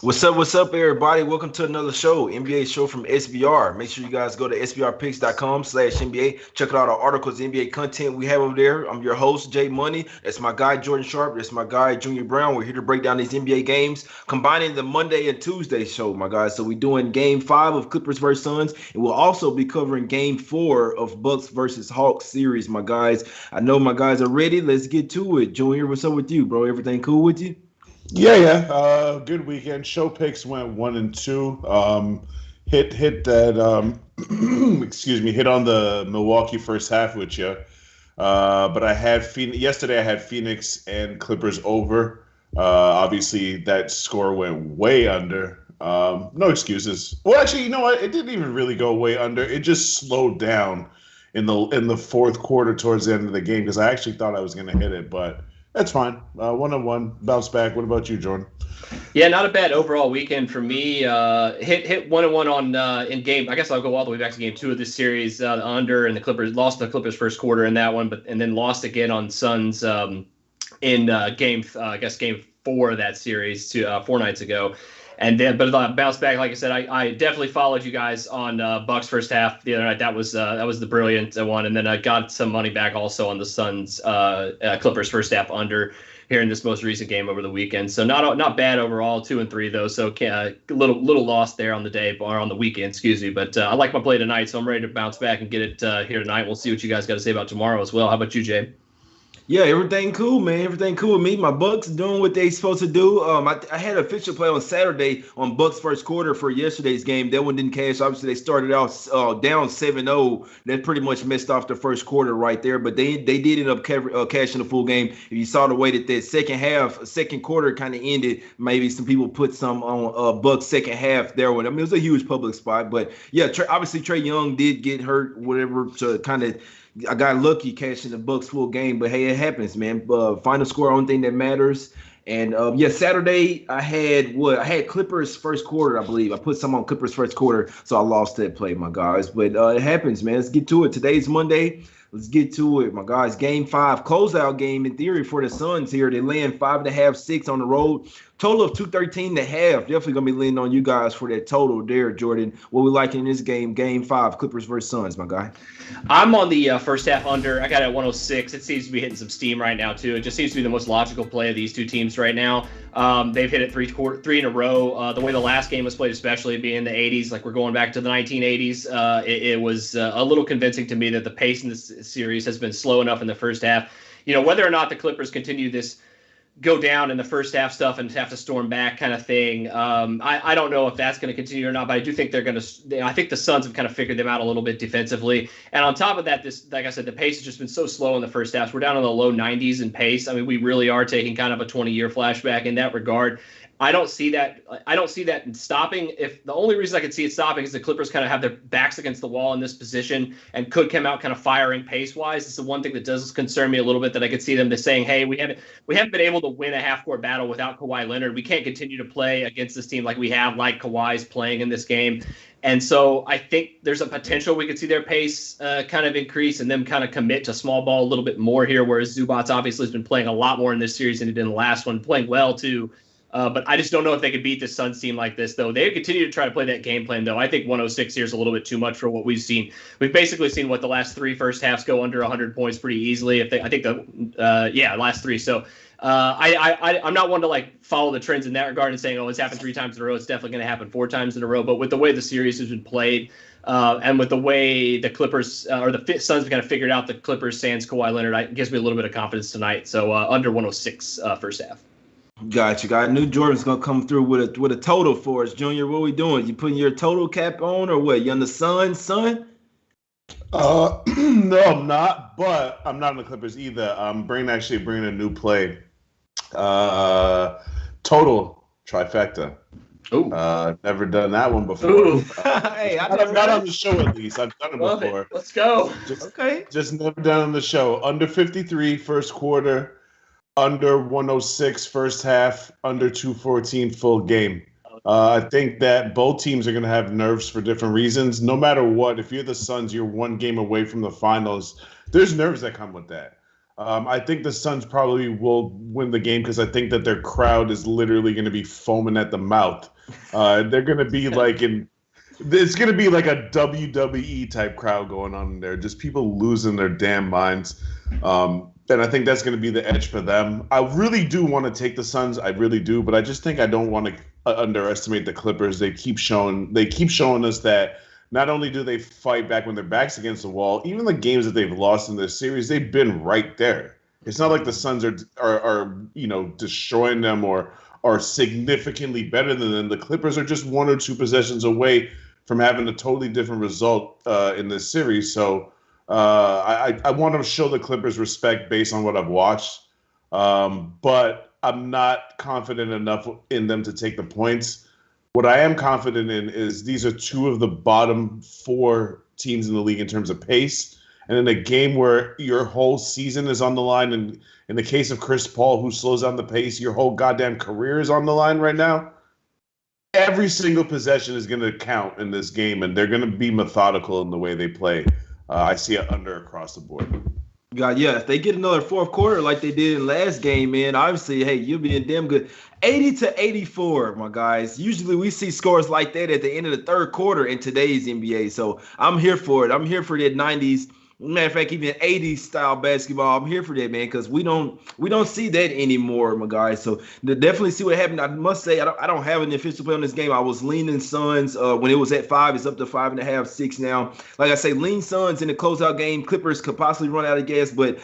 What's up, everybody? Welcome to another show, NBA show from SBR. Make sure you guys go to sbrpicks.com/NBA. Check out our articles, NBA content we have over there. I'm your host, Jay Money. That's my guy, Jordan Sharp. That's my guy, Junior Browne. We're here to break down these NBA games, combining the Monday and Tuesday show, my guys. So we're doing game 5 of Clippers versus Suns, and we'll also be covering game 4 of Bucks versus Hawks series, my guys. I know my guys are ready. Let's get to it. Junior, what's up with you, bro? Everything cool with you? Yeah. Good weekend. Show picks went 1 and 2. Hit that. Excuse me. Hit on the Milwaukee first half with you. But I had Phoenix yesterday. I had Phoenix and Clippers over. Obviously, that score went way under. No excuses. Well, actually, you know what? It didn't even really go way under. It just slowed down in the fourth quarter towards the end of the game because I actually thought I was going to hit it, but. That's fine. 1-1, bounce back. What about you, Jordan? Yeah, not a bad overall weekend for me. Hit 1-1 on in game. I guess I'll go all the way back to game 2 of this series. The under and the Clippers lost the Clippers first quarter in that one, and then lost again on Suns in game 4 of that series 4 nights ago. And then, but bounce back. Like I said, I definitely followed you guys on Bucks first half the other night. That was the brilliant one. And then I got some money back also on the Suns Clippers first half under here in this most recent game over the weekend. So not bad overall. 2 and 3 though. So a little lost there on the day or on the weekend, excuse me. But I like my play tonight, so I'm ready to bounce back and get it here tonight. We'll see what you guys got to say about tomorrow as well. How about you, Jay? Yeah, everything cool, man. Everything cool with me. My Bucks doing what they supposed to do. I had an official play on Saturday on Bucks first quarter for yesterday's game. That one didn't cash. Obviously, they started out down 7-0. That pretty much messed off the first quarter right there. But they did end up cashing the full game. If you saw the way that second quarter kind of ended, maybe some people put some on Bucks second half there. I mean, it was a huge public spot. But yeah, obviously Trae Young did get hurt, whatever, to kind of. I got lucky catching the Bucks full game, but hey, it happens, man. Final score, only thing that matters. And yeah, Saturday I had Clippers first quarter, I believe. I put some on Clippers first quarter, so I lost that play, my guys. But it happens, man. Let's get to it. Today's Monday. Let's get to it, my guys. Game 5, closeout game in theory for the Suns here. They laying 5.5, 6 on the road. Total of 213.5. Definitely gonna be leaning on you guys for that total there, Jordan. What we like in this game, game 5, Clippers versus Suns, my guy. I'm on the first half under. I got it at 106. It seems to be hitting some steam right now too. It just seems to be the most logical play of these two teams right now. They've hit it three in a row. The way the last game was played, especially being the 80s, like we're going back to the 1980s, it was a little convincing to me that the pace in this series has been slow enough in the first half. You know, whether or not the Clippers continue this go down in the first half stuff and have to storm back kind of thing. I don't know if that's going to continue or not, but I do think they're going to. I think the Suns have kind of figured them out a little bit defensively. And on top of that, like I said, the pace has just been so slow in the first half. We're down in the low 90s in pace. I mean, we really are taking kind of a 20-year flashback in that regard. I don't see that. I don't see that stopping. If the only reason I could see it stopping is the Clippers kind of have their backs against the wall in this position and could come out kind of firing pace wise. It's the one thing that does concern me a little bit, that I could see them just saying, "Hey, we haven't been able to win a half court battle without Kawhi Leonard. We can't continue to play against this team like we have, like Kawhi's playing in this game." And so I think there's a potential we could see their pace kind of increase and them kind of commit to small ball a little bit more here. Whereas Zubac's obviously has been playing a lot more in this series than he did in the last one, playing well too. But I just don't know if they could beat the Suns team like this, though. They continue to try to play that game plan, though. I think 106 here is a little bit too much for what we've seen. We've basically seen the last 3 first halves go under 100 points pretty easily. Last 3. So I'm not one to like follow the trends in that regard and saying, oh, it's happened 3 times in a row. It's definitely going to happen 4 times in a row. But with the way the series has been played, and with the way the Clippers or the Suns have kind of figured out the Clippers sans Kawhi Leonard, it gives me a little bit of confidence tonight. So under 106 first half. Got you. Got New Jordan's gonna come through with a total for us, Junior. What we doing? You putting your total cap on or what? You on the Suns, son? No, I'm not. But I'm not in the Clippers either. I'm bringing a new play. Total trifecta. Ooh. Never done that one before. Hey, not on the show at least. I've done it Love before. it. Let's go. Just never done on the show. Under 53 first quarter. Under 106 first half, under 214 full game. I think that both teams are going to have nerves for different reasons. No matter what, if you're the Suns, you're 1 game away from the finals. There's nerves that come with that. I think the Suns probably will win the game because I think that their crowd is literally going to be foaming at the mouth. They're going to be it's going to be like a WWE type crowd going on in there, just people losing their damn minds. And I think that's going to be the edge for them. I really do want to take the Suns. I really do, but I just think I don't want to underestimate the Clippers. They keep showing us that not only do they fight back when their back's against the wall, even the games that they've lost in this series, they've been right there. It's not like the Suns are destroying them or are significantly better than them. The Clippers are just one or two possessions away from having a totally different result in this series. So I want to show the Clippers respect based on what I've watched, but I'm not confident enough in them to take the points. What I am confident in is these are two of the bottom 4 teams in the league in terms of pace. And in a game where your whole season is on the line, and in the case of Chris Paul, who slows down the pace, your whole goddamn career is on the line right now. Every single possession is going to count in this game, and they're going to be methodical in the way they play. I see it under across the board. God, yeah, if they get another fourth quarter like they did in last game, man, obviously, hey, you'll be in damn good. 80-84, my guys. Usually we see scores like that at the end of the third quarter in today's NBA. So I'm here for it. I'm here for that 90s. Matter of fact, even 80s style basketball, I'm here for that, man, because we don't see that anymore, my guys. So definitely see what happened. I must say, I don't have an official play on this game. I was leaning Suns when it was at 5. It's up to 5.5, 6 now. Like I say, lean Suns in the closeout game. Clippers could possibly run out of gas, but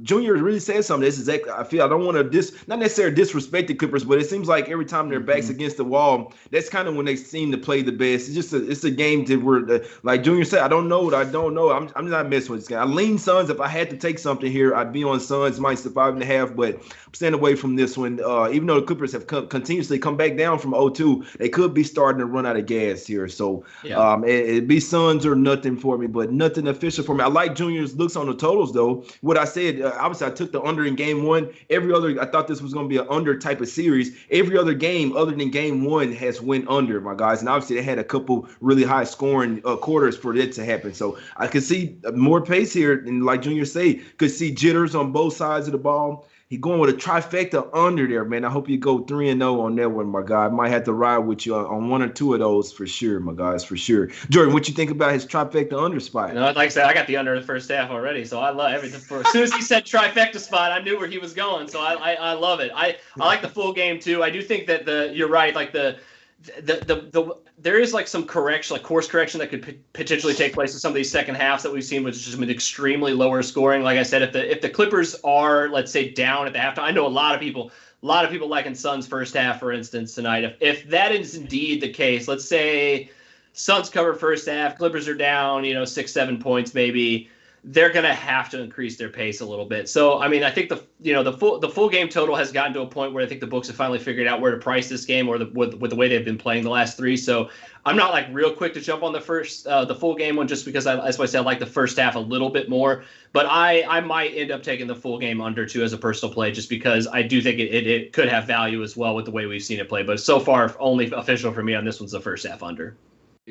Junior really said something. This is exactly, I feel I don't want to not necessarily disrespect the Clippers, but it seems like every time their back's against the wall, that's kind of when they seem to play the best. It's a game that we're like Junior said. I don't know what I don't know. I'm not messing with this guy. I lean Suns. If I had to take something here, I'd be on Suns minus the 5.5, but I'm staying away from this one. Even though the Clippers have continuously come back down from 0-2, they could be starting to run out of gas here. So it'd be Suns or nothing for me, but nothing official for me. I like Junior's looks on the totals, though. What I said, obviously, I took the under in game 1. Every other, I thought this was going to be an under type of series. Every other game other than game 1 has went under, my guys. And obviously, they had a couple really high scoring quarters for it to happen. So I could see more pace here, and like Junior say, could see jitters on both sides of the ball. He going with a trifecta under there, man. I hope you go 3-0 on that one, my guy. I might have to ride with you on one or two of those for sure, my guys, for sure. Jordan, what you think about his trifecta under spot? Like I said, I got the under the first half already, so I love everything. As soon as he said trifecta spot, I knew where he was going, so I love it. I like the full game too. I do think that you're right, like there is like some correction, like course correction that could potentially take place in some of these second halves that we've seen, which has just been extremely lower scoring. Like I said, if the Clippers are, let's say, down at the halftime, I know a lot of people liking Suns first half, for instance, tonight. If that is indeed the case, let's say Suns cover first half, Clippers are down, 6-7 points maybe. They're going to have to increase their pace a little bit. So, I mean, I think the full game total has gotten to a point where I think the books have finally figured out where to price this game, or with the way they've been playing the last 3. So I'm not like real quick to jump on the full game one, just because as I said, I like the first half a little bit more. But I might end up taking the full game under too as a personal play, just because I do think it could have value as well with the way we've seen it play. But so far, only official for me on this one's the first half under.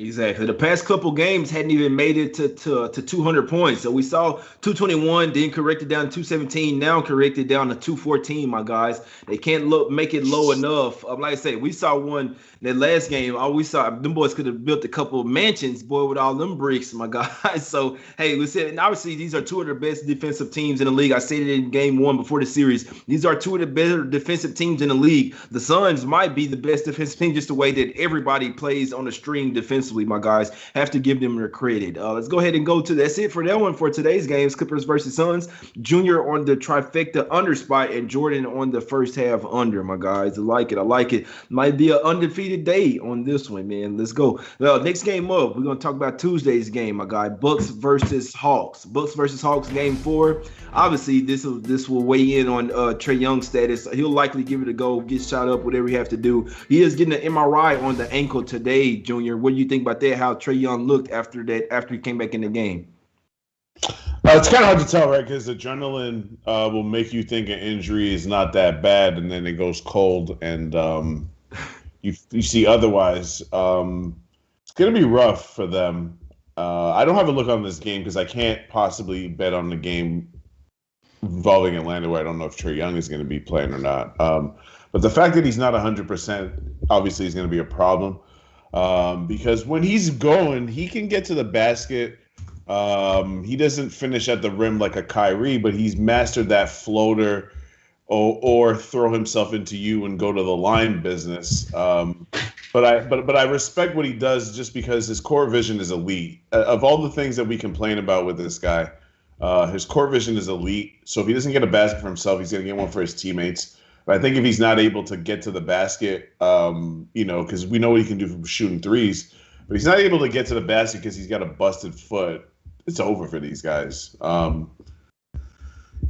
Exactly. The past couple games hadn't even made it to 200 points. So we saw 221, then corrected down to 217, now corrected down to 214, my guys. They can't make it low enough. Like I said, we saw one that last game. All we saw, them boys could have built a couple of mansions, boy, with all them bricks, my guys. So, hey, we said, and obviously these are two of the best defensive teams in the league. I said it in game 1 before the series. These are two of the better defensive teams in the league. The Suns might be the best defensive team, just the way that everybody plays on the string defensively. My guys, have to give them their credit. Let's go ahead and go to that's it for that one for today's games. Clippers versus Suns. Junior on the trifecta under spot and Jordan on the first half under, my guys. I like it. Might be an undefeated day on this one, man. Let's go. Well, next game up, we're gonna talk about Tuesday's game, my guy. Bucks versus Hawks. Bucks versus Hawks, game 4. Obviously, this will weigh in on Trae Young's status. He'll likely give it a go, get shot up, whatever he have to do. He is getting an MRI on the ankle today, Junior. What do you think about that? How Trae Young looked after he came back in the game? It's kind of hard to tell, right? Because adrenaline will make you think an injury is not that bad, and then it goes cold, and you see otherwise. It's going to be rough for them. I don't have a look on this game because I can't possibly bet on the game involving Atlanta, where I don't know if Trae Young is going to be playing or not. But the fact that he's not 100% obviously is going to be a problem because when he's going, he can get to the basket. He doesn't finish at the rim like a Kyrie, but he's mastered that floater or throw himself into you and go to the line business. But I respect what he does just because his court vision is elite. Of all the things that we complain about with this guy, his court vision is elite. So if he doesn't get a basket for himself, he's going to get one for his teammates. But I think if he's not able to get to the basket, because we know what he can do from shooting threes, but he's not able to get to the basket because he's got a busted foot, it's over for these guys.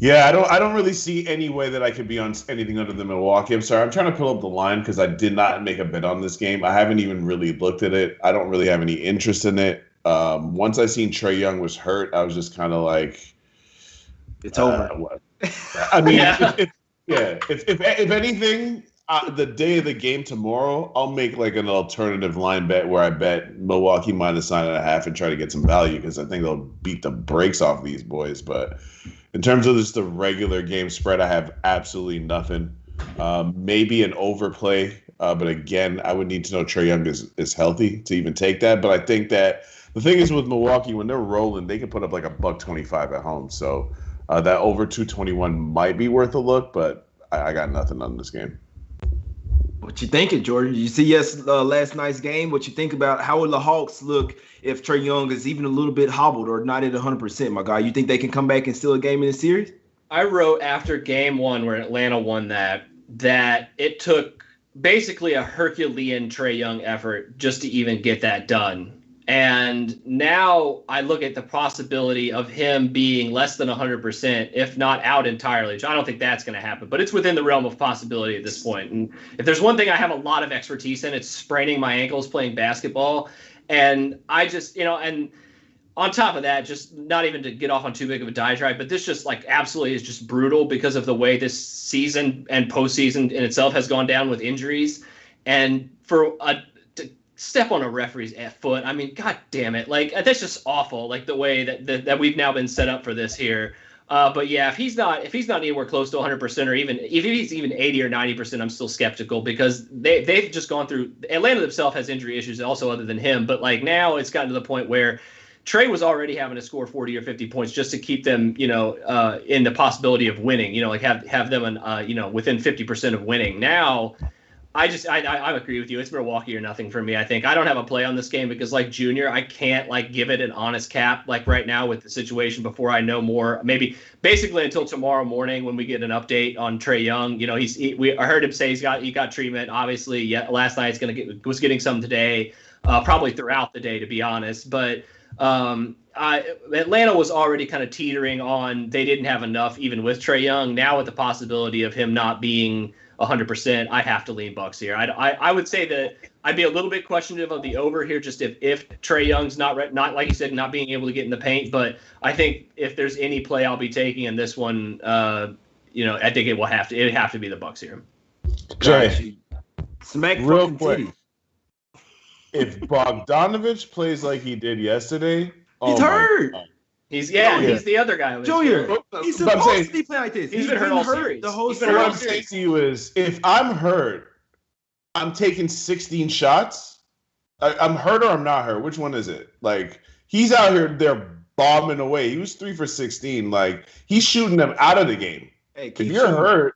Yeah, I don't really see any way that I could be on anything other than Milwaukee. I'm sorry. I'm trying to pull up the line because I did not make a bet on this game. I haven't even really looked at it. I don't really have any interest in it. Once I seen Trae Young was hurt, I was just kind of like, it's over. What? I mean, if anything, the day of the game tomorrow, I'll make like an alternative line bet where I bet Milwaukee -9.5 and try to get some value because I think they'll beat the brakes off these boys. But in terms of just the regular game spread, I have absolutely nothing. Maybe an overplay, but again, I would need to know Trae Young is healthy to even take that. But I think that the thing is with Milwaukee, when they're rolling, they can put up like $125 at home. So that over 221 might be worth a look, but I got nothing on this game. What you thinking, Jordan? You see last night's game. What you think about how will the Hawks look if Trae Young is even a little bit hobbled or not at 100%, my guy? You think they can come back and steal a game in the series? I wrote after game one where Atlanta won that it took basically a Herculean Trae Young effort just to even get that done. And now I look at the possibility of him being less than 100%, if not out entirely, which I don't think that's going to happen, but it's within the realm of possibility at this point. And if there's one thing I have a lot of expertise in, it's spraining my ankles playing basketball. And I just, and on top of that, just not even to get off on too big of a diatribe, but this just like absolutely is just brutal because of the way this season and postseason in itself has gone down with injuries. And for step on a referee's foot. I mean, God damn it. Like, that's just awful. Like the way that we've now been set up for this here. But yeah, if he's not anywhere close to 100% or even if he's even 80 or 90%, I'm still skeptical because they've just gone through. Atlanta themselves has injury issues also other than him. But like now it's gotten to the point where Trae was already having to score 40 or 50 points just to keep them, in the possibility of winning, like have them, within 50% of winning. Now, I agree with you. It's Milwaukee or nothing for me. I think I don't have a play on this game because, like Junior, I can't give it an honest cap right now with the situation before I know more. Maybe basically until tomorrow morning when we get an update on Trae Young. I heard him say he got treatment. Obviously, last night was getting some today, probably throughout the day to be honest. But Atlanta was already kind of teetering on they didn't have enough even with Trae Young. Now with the possibility of him not being 100%, I have to lean Bucks here. I would say that I'd be a little bit questionable of the over here, just if Trae Young's not like you said, not being able to get in the paint. But I think if there's any play I'll be taking in this one, I think it'd have to be the Bucks here. Jay, smack real quick. titty. If Bogdanovich plays like he did yesterday, he's hurt. He's the other guy. Junior, he's supposed to be playing like this. He's been hurt all series. The whole series. What I'm saying to you is, if I'm hurt, I'm taking 16 shots. I'm hurt or I'm not hurt. Which one is it? Like, he's out here, they're bombing away. He was 3 for 16. Like, he's shooting them out of the game. Hey, if you're hurt,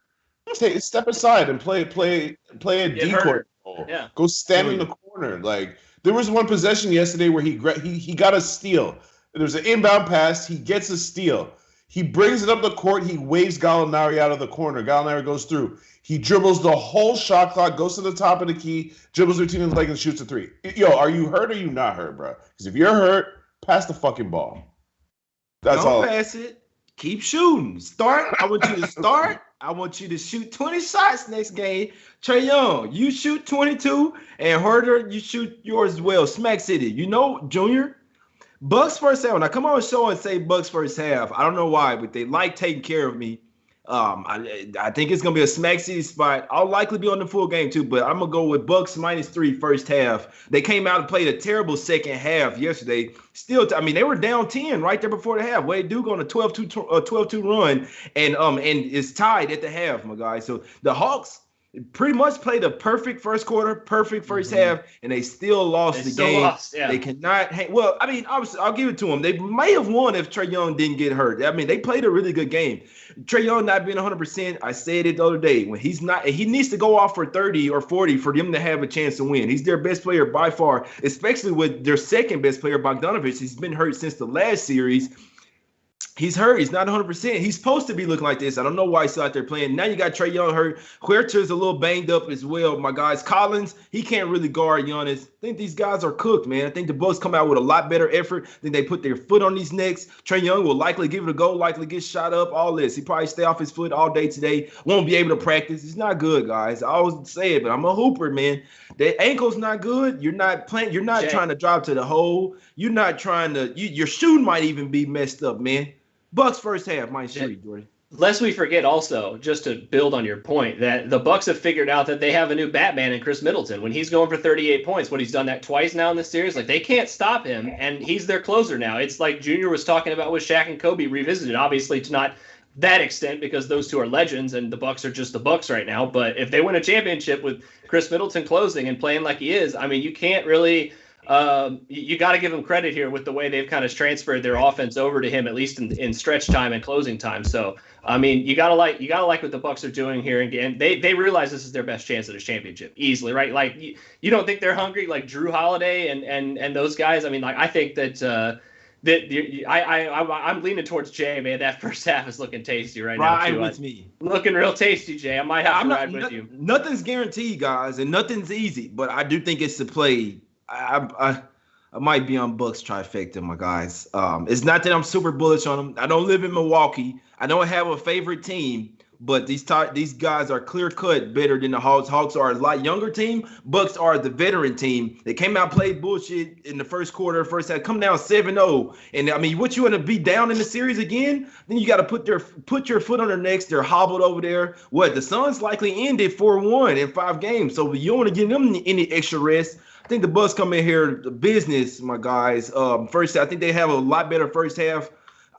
step aside and play a decoy. Yeah. Go stand in the corner. Like, there was one possession yesterday where he got a steal. There's an inbound pass. He gets a steal. He brings it up the court. He waves Gallinari out of the corner. Gallinari goes through. He dribbles the whole shot clock, goes to the top of the key, dribbles between his legs and shoots a three. Yo, are you hurt or are you not hurt, bro? Because if you're hurt, pass the fucking ball. That's all. Don't pass it. Keep shooting. Start. I want you to start. I want you to shoot 20 shots next game. Trae Young, you shoot 22, and Herder, you shoot yours as well. Smack City. Junior, Bucks first half. When I come on the show and say Bucks first half, I don't know why, but they like taking care of me. I think it's gonna be a smack city spot. I'll likely be on the full game too, but I'm gonna go with Bucks -3 first half. They came out and played a terrible second half yesterday. Still, I mean, they were down 10 right there before the half. Wade Duke on a 12-2 run, and it's tied at the half, my guy. So the Hawks pretty much played a perfect first quarter, perfect first half, and they still lost the game. Yeah. They cannot hang. Well, I mean, I'll give it to them. They may have won if Trae Young didn't get hurt. I mean, they played a really good game. Trae Young not being 100%, I said it the other day. When he's not, he needs to go off for 30 or 40 for them to have a chance to win. He's their best player by far, especially with their second best player, Bogdanovich. He's been hurt since the last series. He's hurt. He's not 100%. He's supposed to be looking like this. I don't know why he's still out there playing. Now you got Trae Young hurt. Huerta's a little banged up as well, my guys. Collins, he can't really guard Giannis. I think these guys are cooked, man. I think the Bucks come out with a lot better effort. I think they put their foot on these necks. Trae Young will likely give it a go, likely get shot up, all this. He probably stay off his foot all day today. Won't be able to practice. He's not good, guys. I always say it, but I'm a hooper, man. The ankle's not good. You're not playing. You're not trying to drive to the hole. You're not trying to. Your shooting might even be messed up, man. Bucks first half, -3, Jordan. Lest we forget also, just to build on your point, that the Bucks have figured out that they have a new Batman in Chris Middleton. When he's going for 38 points, he's done that twice now in this series. Like, they can't stop him, and he's their closer now. It's like Junior was talking about with Shaq and Kobe revisited, obviously to not that extent because those two are legends and the Bucks are just the Bucks right now. But if they win a championship with Chris Middleton closing and playing like he is, I mean, you can't really – you got to give him credit here with the way they've kind of transferred their offense over to him, at least in stretch time and closing time. So, I mean, you gotta like what the Bucks are doing here, and they realize this is their best chance at a championship easily, right? Like you don't think they're hungry like Drew Holiday and those guys. I mean, like I think that I'm leaning towards Jay, man. That first half is looking tasty right now. Ride with me. Looking real tasty, Jay. I might have to ride with you. Nothing's guaranteed, guys, and nothing's easy, but I do think it's to play. I might be on Bucks trifecta, my guys. It's not that I'm super bullish on them. I don't live in Milwaukee. I don't have a favorite team, but these guys are clear-cut better than the Hawks. Hawks are a lot younger team. Bucks are the veteran team. They came out, played bullshit in the first quarter, first half, come down 7-0. And, I mean, what you want to be down in the series again? Then you got to put your foot on their necks. They're hobbled over there. The Suns likely ended 4-1 in 5 games, so you don't want to give them any extra rest. I think the Bucks come in here, the business, my guys. First, I think they have a lot better first half.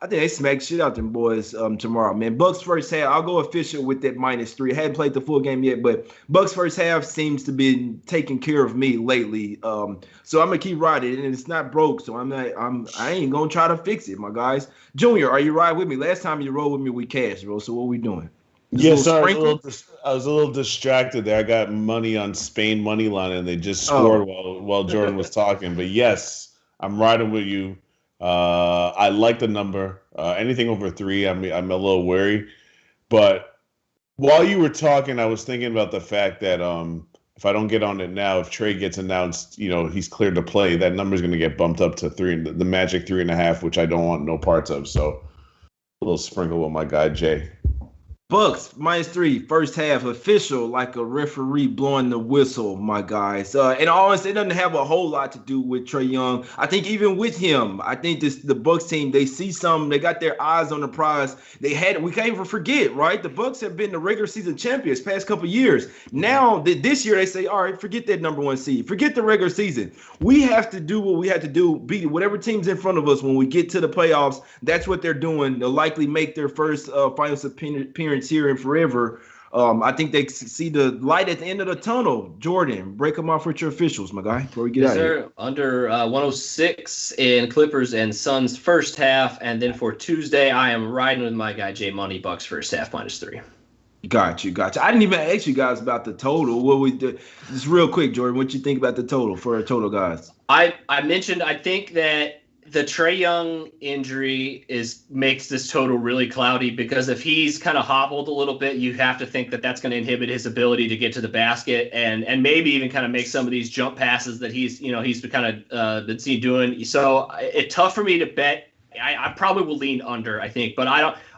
I think they smack shit out them boys tomorrow, man. Bucks first half, I'll go official with that -3. I hadn't played the full game yet, but Bucks first half seems to be taking care of me lately. So I'm gonna keep riding, and it's not broke, so I ain't gonna try to fix it, my guys. Junior, are you riding with me? Last time you rode with me, we cashed, bro. So what we doing? Yes, I was a little distracted there. I got money on Spain money line, and they just scored while Jordan was talking. But yes, I'm riding with you. I like the number. Anything over 3, I'm a little wary. But while you were talking, I was thinking about the fact that if I don't get on it now, if Trae gets announced, he's cleared to play, that number is going to get bumped up to 3, the magic 3.5, which I don't want no parts of. So a little sprinkle with my guy Jay. Bucks -3 first half official, like a referee blowing the whistle, my guys. And honestly, it doesn't have a whole lot to do with Trae Young. I think even with him, I think the Bucks team, they see something. They got their eyes on the prize. We can't even forget, right? The Bucks have been the regular season champions past couple years. Now this year they say, all right, forget that number 1 seed, forget the regular season. We have to do what we have to do, beat whatever team's in front of us when we get to the playoffs. That's what they're doing. They'll likely make their first finals appearance here in forever. I think they see the light at the end of the tunnel. Jordan, break them off with your officials, my guy, before we get out of here. Under 106 in Clippers and Suns first half, and then for Tuesday, I am riding with my guy Jay Money, Bucks first half -3. Got you. I didn't even ask you guys about the total. What we do? Just real quick, Jordan, what you think about the total for a total, guys? I mentioned I think that the Trae Young injury makes this total really cloudy because if he's kind of hobbled a little bit, you have to think that that's going to inhibit his ability to get to the basket and maybe even kind of make some of these jump passes that he's been kind of been seen doing. So it's tough for me to bet. I probably will lean under, I think, but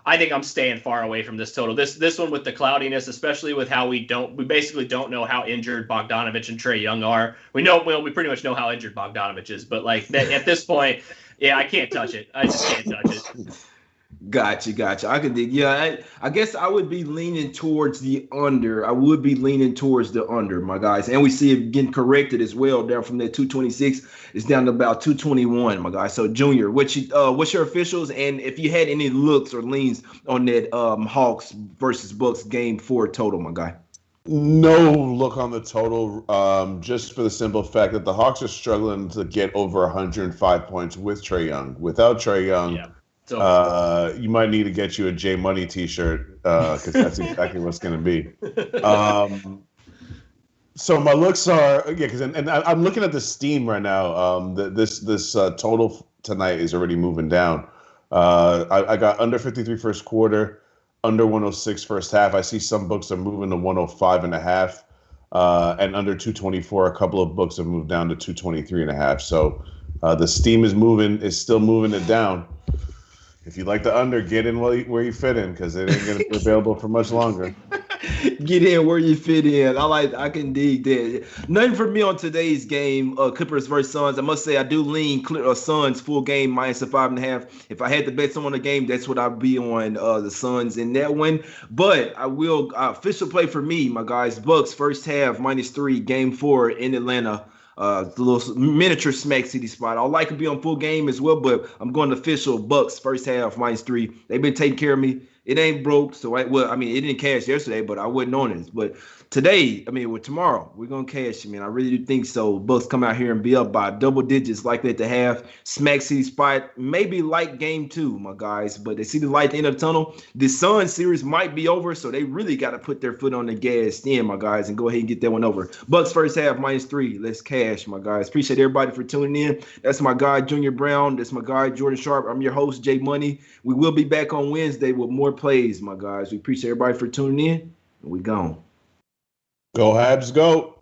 I think I'm staying far away from this total. This one with the cloudiness, especially with how we basically don't know how injured Bogdanovich and Trae Young are. We pretty much know how injured Bogdanovich is, but like that, at this point, yeah, I can't touch it. I just can't touch it. Gotcha. I can dig. Yeah, I guess I would be leaning towards the under. I would be leaning towards the under, my guys. And we see it getting corrected as well, down from that 226. It's down to about 221, my guys. So, Junior, what's your officials? And if you had any looks or leans on that Hawks versus Bucks game 4 total, my guy. No look on the total, just for the simple fact that the Hawks are struggling to get over 105 points with Trae Young. Without Trae Young, you might need to get you a J Money T-shirt because that's exactly what's going to be. So my looks are because and I'm looking at the steam right now. This total tonight is already moving down. I got under 53 first quarter. Under 106 first half. I see some books are moving to 105.5, and under 224. A couple of books have moved down to 223.5. So the steam is still moving it down. If you like the under, get in where you fit in because it ain't going to be available for much longer. Get in where you fit in. I can dig that. Nothing for me on today's game, Clippers versus Suns. I must say I do lean Suns full game minus a 5.5. If I had to bet someone on the game, that's what I'd be on, the Suns in that one. But I will official play for me, my guys. Bucks first half -3, game 4 in Atlanta. The little miniature Smack City spot. I'd like to be on full game as well, but I'm going to official Bucks first half -3. They've been taking care of me. It ain't broke, so it didn't cash yesterday, but I wasn't on it. But today, tomorrow, we're gonna cash. I really do think so. Bucks come out here and be up by double digits like that to have. Smack City spot, maybe like game 2, my guys, but they see the light at the end of the tunnel. The Sun series might be over, so they really got to put their foot on the gas then, my guys, and go ahead and get that one over. Bucks first half -3. Let's cash, my guys. Appreciate everybody for tuning in. That's my guy, Junior Browne. That's my guy, Jordan Sharp. I'm your host, J Money. We will be back on Wednesday with more plays, my guys. We appreciate everybody for tuning in, and we gone. Go Habs, go.